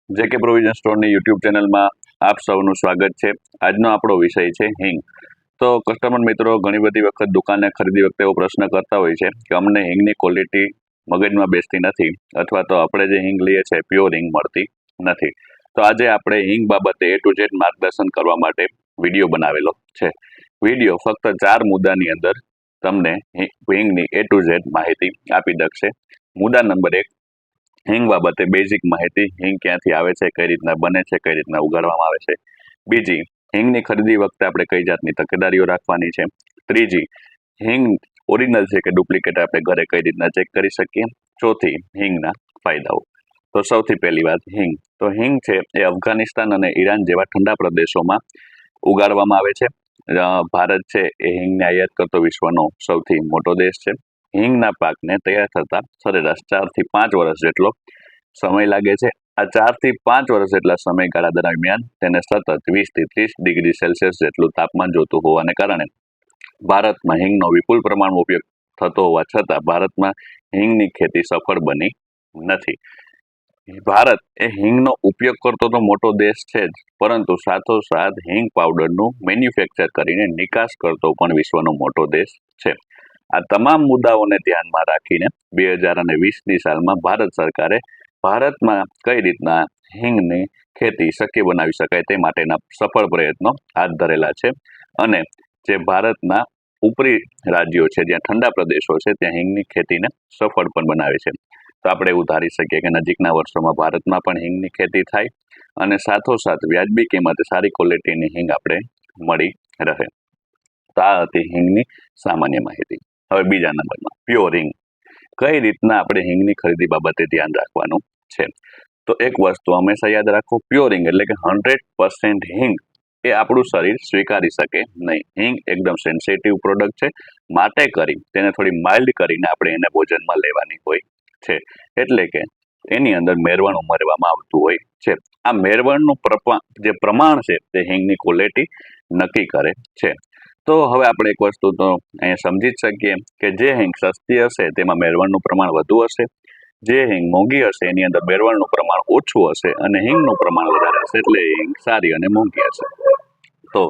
જેકે provision સ્ટોરની YouTube ચેનલમાં આપ સૌનું સ્વાગત છે। આજનો આપણો વિષય છે હિંગ। તો કસ્ટમર મિત્રો ઘણી બધી વખત દુકાને ખરીદી વખતે એવો પ્રશ્ન કરતા હોય છે કે અમને હિંગની ક્વોલિટી મગજમાં બેસતી નથી અથવા તો આપણે જે હિંગ લઈએ છીએ પ્યોર હિંગ મળતી નથી। તો આજે આપણે હિંગ બાબતે A to Z માર્ગદર્શન કરવા માટે વિડીયો બનાવેલો છે। વિડીયો ફક્ત 4 મુદ્દાની અંદર તમને હિંગની A to Z માહિતી આપી દેશે। મુદ્દા નંબર 1, હિંગ બાબતે બેઝિક માહિતી। હિંગ ક્યાંથી આવે છે, કઈ રીતના બને છે, કઈ રીતના ઉગાડવામાં આવે છે। બીજી, હિંગની ખરીદી વખતે આપણે કઈ જાતની તકેદારીઓ રાખવાની છે। ત્રીજી, હિંગ ઓરિજિનલ છે કે ડુપ્લિકેટ આપણે ઘરે કઈ રીતના ચેક કરી શકીએ। ચોથી, હિંગના ફાયદાઓ। તો સૌથી પહેલી વાત હિંગ। તો હિંગ છે એ અફઘાનિસ્તાન અને ઈરાન જેવા ઠંડા પ્રદેશોમાં ઉગાડવામાં આવે છે। ભારત છે એ હિંગને આયાત કરતો વિશ્વનો સૌથી મોટો દેશ છે। હિંગના પાકને તૈયાર થતા સરેરાશ 4 થી 5 વર્ષ જેટલો સમય લાગે છે। આ 4 થી 5 વર્ષ જેટલા સમયગાળા દરમિયાન તેને સતત 20 થી 30 ડિગ્રી સેલ્સિયસ જેટલું તાપમાન જોતું હોવાને કારણે ભારતમાં હિંગનો વિપુલ પ્રમાણમાં ઉપયોગ થતો હોવા છતાં ભારતમાં હિંગની ખેતી સફળ બની નથી। ભારત એ હિંગનો ઉપયોગ કરતો તો મોટો દેશ છે જ, પરંતુ સાથોસાથ હિંગ પાવડરનું મેન્યુફેક્ચર કરીને નિકાસ કરતો પણ વિશ્વનો મોટો દેશ છે। આ તમામ મુદ્દાઓને ધ્યાનમાં રાખીને 2020ની સાલમાં ભારત સરકારે ભારતમાં કઈ રીતના હિંગની ખેતી શક્ય બનાવી શકાય તે માટેના સફળ પ્રયત્નો હાથ ધરેલા છે। અને જે ભારતના ઉપરી રાજ્યો છે, જ્યાં ઠંડા પ્રદેશો છે, ત્યાં હિંગની ખેતીને સફળ પણ બનાવે છે। તો આપણે એવું ધારી શકીએ કે નજીકના વર્ષોમાં ભારતમાં પણ હિંગની ખેતી થાય અને સાથોસાથ વ્યાજબી કિંમતે સારી ક્વોલિટીની હિંગ આપણે મળી રહે। તો આ હતી હિંગની સામાન્ય માહિતી। હવે બીજા નંબરમાં પ્યોર હિંગ। કઈ રીતના આપણે હિંગની ખરીદી બાબતે ધ્યાન રાખવાનું છે? તો એક વસ્તુ હંમેશા યાદ રાખો, પ્યોર હિંગ એટલે કે 100% હિંગ એ આપણું શરીર સ્વીકારી શકે નહીં। હિંગ એકદમ સેન્સિટિવ પ્રોડક્ટ છે, માટે કરી તેને થોડી માઇલ્ડ કરીને આપણે એને ભોજનમાં લેવાની હોય છે। એટલે કે એની અંદર મેરવણ ઉમેરવામાં આવતું હોય છે। આ મેરવણનું જે પ્રમાણ છે તે હિંગની ક્વોલિટી નક્કી કરે છે। તો હવે આપણે એક વસ્તુ તો અહીંયા સમજી જ શકીએ કે જે હિંગ સસ્તી હશે તેમાં મેરવણનું પ્રમાણ વધુ હશે, જે હિંગ મોંઘી હશે એની અંદર મેરવણનું પ્રમાણ ઓછું હશે અને હિંગનું પ્રમાણ વધારે હશે, એટલે હિંગ સારી અને મોંઘી હશે। તો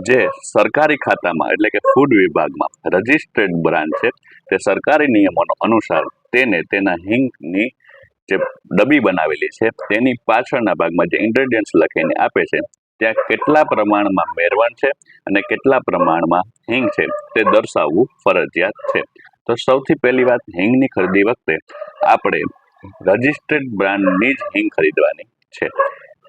જે સરકારી ખાતામાં એટલે કે ફૂડ વિભાગમાં રજિસ્ટર્ડ બ્રાન્ડ છે, તે સરકારી નિયમો અનુસાર તેને તેના હિંગની જે ડબ્બી બનાવેલી છે તેની પાછળના ભાગમાં જે ઇન્ગ્રેડિયન્ટ્સ લખીને આપે છે, ત્યાં કેટલા પ્રમાણમાં મેરવણ છે અને કેટલા પ્રમાણમાં હિંગ છે તે દર્શાવવું ફરજિયાત છે। તો સૌથી પહેલી વાત, હિંગની ખરીદી વખતે આપણે રજિસ્ટર્ડ બ્રાન્ડની જ હિંગ ખરીદવાની છે।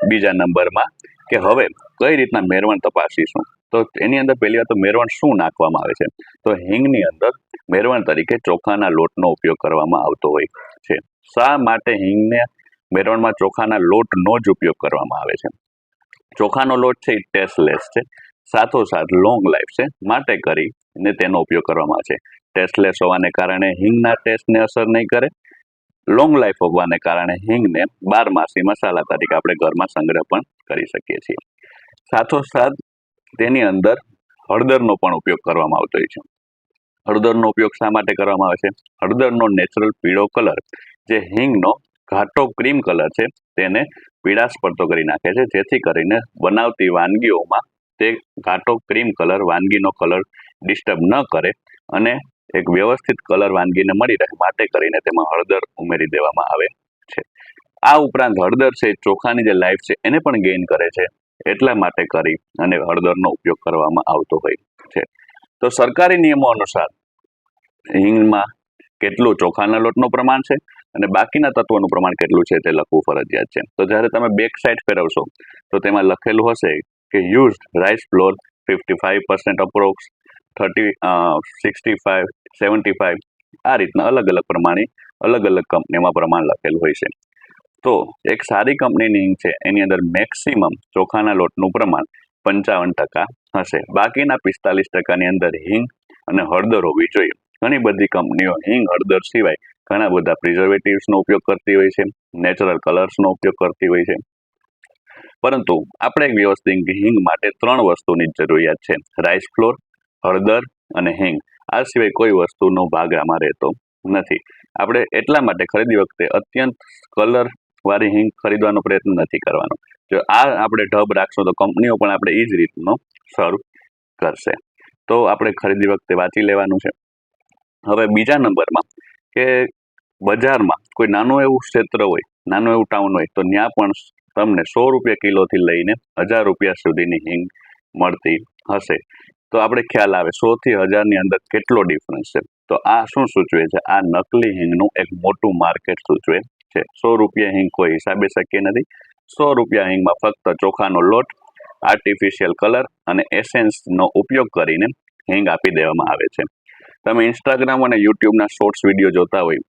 બીજા નંબરમાં કે હવે કઈ રીતના મેરવણ તપાસીશું? તો એની અંદર પહેલી વાત તો મેરવણ શું નાખવામાં આવે છે? તો હિંગની અંદર મેરવણ તરીકે ચોખાના લોટનો ઉપયોગ કરવામાં આવતો હોય છે। શા માટે હિંગને મેરવણમાં ચોખાના લોટનો જ ઉપયોગ કરવામાં આવે છે? ચોખાનો લોટ છે એ ટેસ્ટલેસ છે, સાથોસાથ લોંગ લાઈફ છે, માટે કરીને તેનો ઉપયોગ કરવામાં આવે છે। ટેસ્ટલેસ હોવાને કારણે હિંગના ટેસ્ટને અસર નહીં કરે, લોંગ લાઈફ હોવાને કારણે હિંગને 12 મસાલા તરીકે આપણે ઘરમાં સંગ્રહ પણ કરી શકીએ છીએ। સાથોસાથ તેની અંદર હળદરનો પણ ઉપયોગ કરવામાં આવતો હોય છે। હળદરનો ઉપયોગ શા માટે કરવામાં આવે છે? હળદરનો નેચરલ પીળો કલર જે હિંગનો ઘાટો ક્રીમ કલર છે તેને પીળાશ પડતો કરી નાખે છે, જેથી કરીને બનાવતી વાનગીઓમાં તે ઘાટો ક્રીમ કલર વાનગીનો કલર ડિસ્ટર્બ ન કરે અને એક વ્યવસ્થિત કલર વાનગીને મળી રહે, માટે કરીને તેમાં હળદર ઉમેરી દેવામાં આવે છે। આ ઉપરાંત હળદર છે ચોખાની જે લાઈફ છે એને પણ ગેઇન કરે છે, એટલા માટે કરી અને હળદરનો ઉપયોગ કરવામાં આવતો હોય છે। તો સરકારી નિયમો અનુસાર હિંગમાં કેટલું ચોખાના લોટનું પ્રમાણ છે અને બાકીના તત્વોનું પ્રમાણ કેટલું છે તે લખવું ફરજિયાત છે। તો જ્યારે તમે બેક સાઈડ ફેરવશો તો તેમાં લખેલું હશે કે યુઝ રાઈસ ફ્લોર 55% અપ્રોક્સ 65 75, આ રીતના અલગ અલગ પ્રમાણે અલગ અલગ કંપનીમાં પ્રમાણ લખેલું હોય છે। તો એક સારી કંપનીની હિંગ છે એની અંદર મેક્સિમમ ચોખાના લોટનું પ્રમાણ 55% હશે, બાકીના 45%ની અંદર હિંગ અને હળદર હોવી જોઈએ। ઘણી બધી કંપનીઓ હિંગ હળદર સિવાય ઘણા બધા પ્રિઝર્વેટિવ્સનો ઉપયોગ કરતી હોય છે, નેચરલ કલર્સનો ઉપયોગ કરતી હોય છે, પરંતુ આપણે એક વ્યવસ્થિત હિંગ માટે 3 વસ્તુની જરૂરિયાત છે: રાઈસ ફ્લોર, હળદર અને હિંગ। આ સિવાય કોઈ વસ્તુનો ભાગ આમાં રહેતો નથી। આપણે એટલા માટે ખરીદી વખતે અત્યંત કલર વાળી હિંગ ખરીદવાનો પ્રયત્ન નથી કરવાનો. જો આ આપણે ઢબ રાખશું તો કંપનીઓ પણ આપણે એ જ રીતનો સર્વ કરશે. તો આપણે ખરીદી વખતે વાંચી લેવાનું છે. હવે બીજા નંબરમાં કે બજારમાં કોઈ નાનું એવું ક્ષેત્ર હોય, નાનું એવું ટાઉન હોય, તો ત્યાં પણ તમને 100 રૂપિયા કિલોથી લઈને 1000 રૂપિયા સુધીની હિંગ મળતી હશે. તો આપણે ખ્યાલ આવે 100 થી 1000ની અંદર કેટલો ડિફરન્સ છે. તો આ શું સૂચવે છે? આ નકલી હિંગનું એક મોટું માર્કેટ સૂચવે છે. 100 રૂપિયા હિંગ કોઈ હિસાબે શક્ય નથી. 100 રૂપિયા હિંગમાં ફક્ત ચોખાનો લોટ, આર્ટિફિશિયલ કલર અને એસેન્સનો ઉપયોગ કરીને હિંગ આપી દેવામાં આવે છે. તમે ઇન્સ્ટાગ્રામ અને યુટ્યુબના શોર્ટ્સ વિડીયો જોતા હોય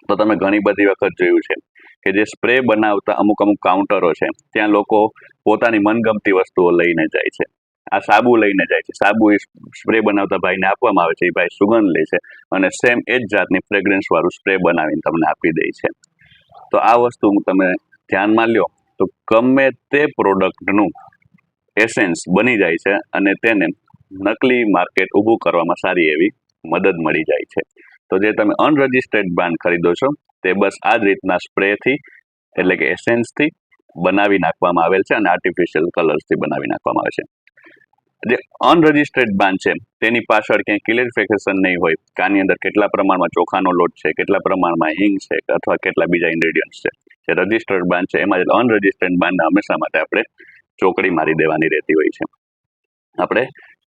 તો તમે ઘણી બધી વખત જોયું છે કે જે સ્પ્રે બનાવતા અમુક કાઉન્ટરો છે, ત્યાં લોકો પોતાની મનગમતી વસ્તુઓ લઈને જાય છે. આ સાબુ લઈને જાય છે. સાબુ એ સ્પ્રે બનાવતા ભાઈને આપવામાં આવે છે. એ ભાઈ સુગંધ લે છે અને સેમ એ જ જાતની ફ્રેગ્રન્સ વાળું સ્પ્રે બનાવીને તમને આપી દે છે. તો આ વસ્તુ તમે ધ્યાનમાં લ્યો તો ગમે તે પ્રોડક્ટનું એસેન્સ બની જાય છે અને તેને નકલી માર્કેટ ઊભું કરવામાં સારી એવી મદદ મળી જાય છે. તો જે તમે અનરજિસ્ટર્ડ બ્રાન્ડ ખરીદો છો તે બસ આ જ રીતના સ્પ્રેથી એટલે કે એસેન્સથી બનાવી નાખવામાં આવેલ છે અને આર્ટિફિશિયલ કલર્સથી બનાવી નાખવામાં આવે છે. જે અનરજિસ્ટર્ડ બ્રાન્ડ છે તેની પાછળ ક્યાંય ક્લિયરિફિકેશન નહીં હોય કે આની અંદર કેટલા પ્રમાણમાં ચોખાનો લોટ છે, કેટલા પ્રમાણમાં હિંગ છે અથવા કેટલા બીજા ઇન્ગ્રેડિયન્ટ્સ છે. જે રજિસ્ટર્ડ બ્રાન્ડ છે એમાં અનરજિસ્ટર્ડ બ્રાન્ડને હંમેશા માટે આપણે ચોકડી મારી દેવાની રહેતી હોય છે. આપણે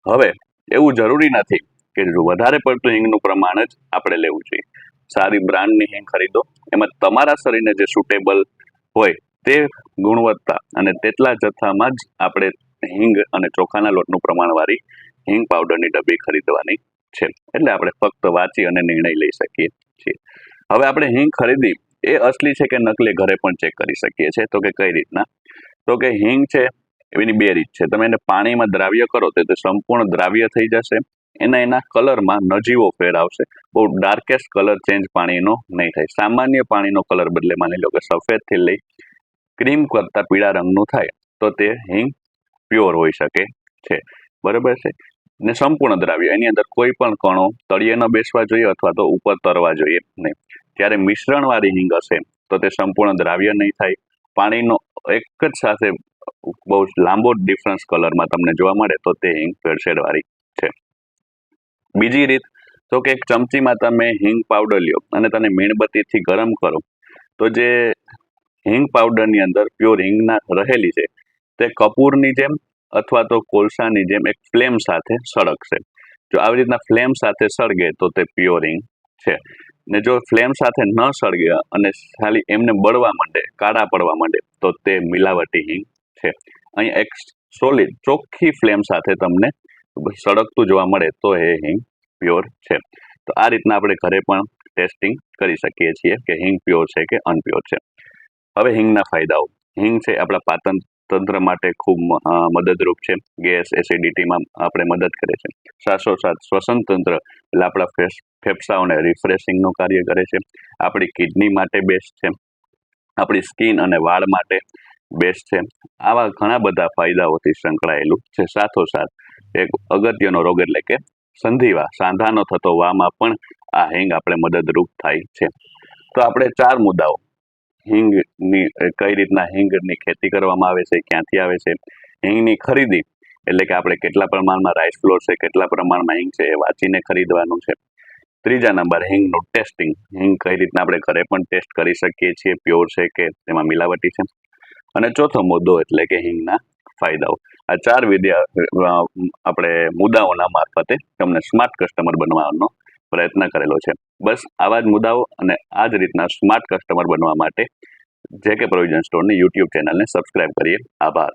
હવે એવું જરૂરી નથી કે વધારે પડતું હિંગનું પ્રમાણ જ આપણે લેવું જોઈએ. સારી બ્રાન્ડની હિંગ ખરીદો, એમાં તમારા શરીરને જે સુટેબલ હોય તે ગુણવત્તા અને તેટલા જથ્થામાં જ આપણે હિંગ અને ચોખાના લોટનું પ્રમાણવાળી હિંગ પાવડરની ડબ્બી ખરીદવાની છે. એટલે આપણે ફક્ત વાંચી અને નિર્ણય લઈ શકીએ છીએ. હવે આપણે હિંગ ખરીદી એ અસલી છે કે નકલી ઘરે પણ ચેક કરી શકીએ છીએ. તો કે કઈ રીતના? તો કે હિંગ છે એની બે રીત છે. તમે એને પાણીમાં દ્રાવ્ય કરો તો તે સંપૂર્ણ દ્રાવ્ય થઈ જશે. એના કલરમાં નજીવો ફેર આવશે. બહુ ડાર્કેસ્ટ કલર ચેન્જ પાણીનો નહીં થાય. સામાન્ય પાણીનો કલર બદલે માની લો કે સફેદથી લઈ ક્રીમ કરતા પીળા રંગનું થાય તો તે હિંગ પ્યોર હોઈ શકે છે. બરાબર છે ને? સંપૂર્ણ દ્રાવ્ય, એની અંદર કોઈ પણ કણો તળિયે ન બેસવા જોઈએ અથવા તો ઉપર તરવા જોઈએ નહીં. ત્યારે મિશ્રણવાળી હિંગ હશે તો તે સંપૂર્ણ દ્રાવ્ય નહીં થાય. પાણીનો એક જ સાથે બહુ લાંબો ડિફરન્સ કલરમાં તમને જોવા મળે તો તે હિંગ ભેળસેળવાળી છે. બીજી રીત તો કે એક ચમચીમાં તમે હિંગ પાવડર લ્યો અને તેને મીણબત્તીથી ગરમ કરો તો જે હિંગ પાવડરની અંદર પ્યોર હિંગ રહેલી છે તે કપૂરની જેમ અથવા તો કોલસાની જેમ એક ફ્લેમ સાથે સળગશે. જો આવી રીતના ફ્લેમ સાથે સળગે તો તે પ્યોર હિંગ છે. ને જો ફ્લેમ સાથે ન સળગે અને ખાલી એમને બળવા માંડે, કાળા પડવા માંડે તો તે મિલાવટી હિંગ છે. અહીંયા એક સોલિડ ચોખ્ખી ફ્લેમ સાથે તમને સળગતું જોવા મળે તો એ હિંગ પ્યોર છે. તો આ રીતના આપણે ઘરે પણ ટેસ્ટિંગ કરી શકીએ છીએ કે હિંગ પ્યોર છે કે અનપ્યોર છે. હવે હિંગના ફાયદાઓ. હિંગ છે આપણા પાચન તંત્ર માટે ખૂબ મદદરૂપ છે. ગેસ, એસિડિટીમાં આપણે મદદ કરે છે. શ્વાસોશ્વાસ શ્વસન તંત્ર એટલે આપણા ફેફસાઓને રિફ્રેશિંગનું કાર્ય કરે છે. આપણી કિડની માટે બેસ્ટ છે. આપણી સ્કિન અને વાળ માટે બેસ્ટ છે. આવા ઘણા બધા ફાયદાઓથી સંકળાયેલું છે. સાથોસાથ એક અગત્યનો રોગ એટલે કે સંધિવા, સાંધાનો થતો વામાં પણ આ હિંગ આપણે મદદરૂપ થાય છે. તો આપણે 4 મુદ્દાઓ હિંગની કઈ રીતના હિંગની ખેતી કરવામાં આવે છે, ક્યાંથી આવે છે, હિંગની ખરીદી એટલે કે આપણે કેટલા પ્રમાણમાં રાઈસ ફ્લોર છે, કેટલા પ્રમાણમાં હિંગ છે એ વાંચીને ખરીદવાનું છે. ત્રીજા નંબર હિંગનું ટેસ્ટિંગ. હિંગ કઈ રીતના આપણે ઘરે પણ ટેસ્ટ કરી શકીએ છીએ પ્યોર છે કે તેમાં મિલાવટી છે. અને ચોથો મુદ્દો એટલે કે હિંગના ફાયદાઓ. આ 4 આપણે મુદ્દાઓના મારફતે તમને સ્માર્ટ કસ્ટમર બનવાનો પ્રયત્ન કરેલો છે. બસ આવા જ મુદ્દાઓ અને આ જ રીતના સ્માર્ટ કસ્ટમર બનવા માટે જે કે પ્રોવિઝન સ્ટોરની યુટ્યુબ ચેનલને સબસ્ક્રાઇબ કરીએ. આભાર.